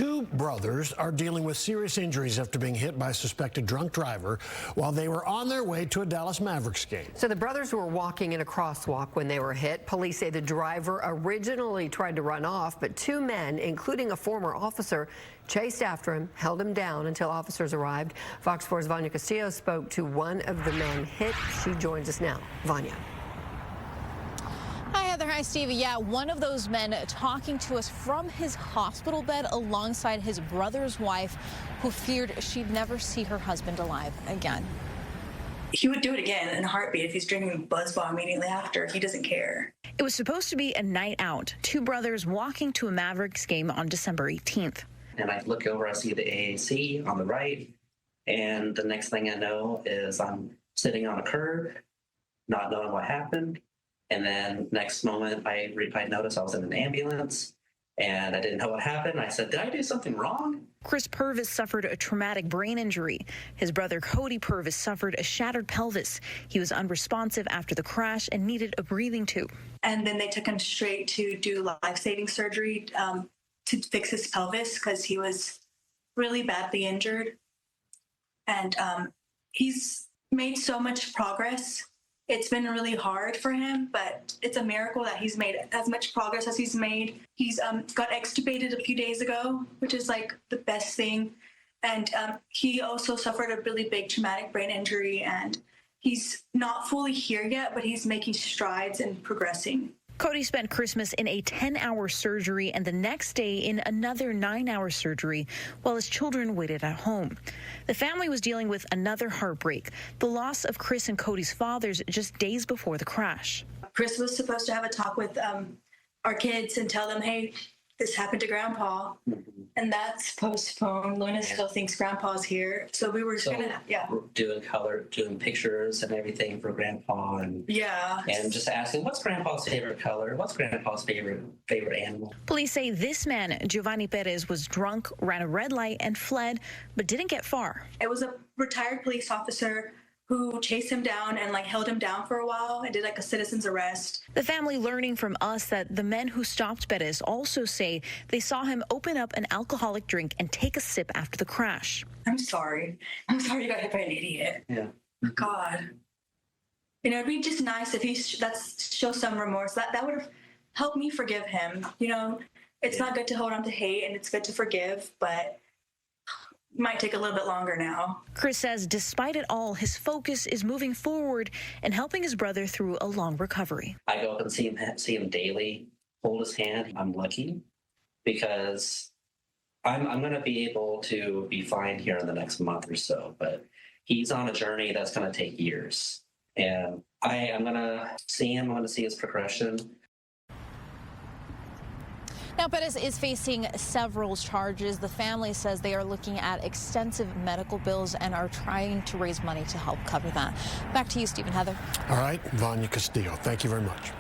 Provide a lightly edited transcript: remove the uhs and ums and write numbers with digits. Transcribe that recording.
Two brothers are dealing with serious injuries after being hit by a suspected drunk driver while they were on their way to a Dallas Mavericks game. So the brothers were walking in a crosswalk when they were hit. Police say the driver originally tried to run off, but two men, including a former officer, chased after him, held him down until officers arrived. Fox 4's Vanya Castillo spoke to one of the men hit. She joins us now. Vanya. Hi, Heather. Hi, Stevie. Yeah, one of those men talking to us from his hospital bed alongside his brother's wife, who feared she'd never see her husband alive again. He would do it again in a heartbeat if he's drinking Buzzball immediately after. He doesn't care. It was supposed to be a night out. Two brothers walking to a Mavericks game on December 18th. And I look over, I see the AAC on the right, and the next thing I know is I'm sitting on a curb, not knowing what happened. And then next moment, I noticed I was in an ambulance, and I didn't know what happened. I said, did I do something wrong? Chris Purvis suffered a traumatic brain injury. His brother Cody Purvis suffered a shattered pelvis. He was unresponsive after the crash and needed a breathing tube. And then they took him straight to do life-saving surgery to fix his pelvis because he was really badly injured. And he's made so much progress. It's been really hard for him, but it's a miracle that he's made as much progress as he's made. He's got extubated a few days ago, which is like the best thing. And he also suffered a really big traumatic brain injury, and he's not fully here yet, but he's making strides and progressing. Cody spent Christmas in a 10-hour surgery and the next day in another 9-hour surgery while his children waited at home. The family was dealing with another heartbreak, the loss of Chris and Cody's fathers just days before the crash. Chris was supposed to have a talk with our kids and tell them, hey, this happened to Grandpa. And that's postponed. Luna still thinks Grandpa's here. So we were doing pictures and everything for Grandpa, and just asking, what's Grandpa's favorite color? What's Grandpa's favorite animal? Police say this man, Giovanni Perez, was drunk, ran a red light and fled, but didn't get far. It was a retired police officer who chased him down and held him down for a while and did a citizen's arrest. The family learning from us that the men who stopped Perez also say they saw him open up an alcoholic drink and take a sip after the crash. I'm sorry. I'm sorry you got hit by an idiot. Yeah. God. It'd be just nice if he show some remorse. That would have helped me forgive him. It's not good to hold on to hate, and it's good to forgive, but might take a little bit longer now. Chris says despite it all, his focus is moving forward and helping his brother through a long recovery. I go up and see him daily, hold his hand. I'm lucky because I'm going to be able to be fine here in the next month or so, but he's on a journey that's going to take years. And I'm going to see him. I want to see his progression. Now, Perez is facing several charges. The family says they are looking at extensive medical bills and are trying to raise money to help cover that. Back to you, Stephen. Heather. All right, Vanya Castillo, thank you very much.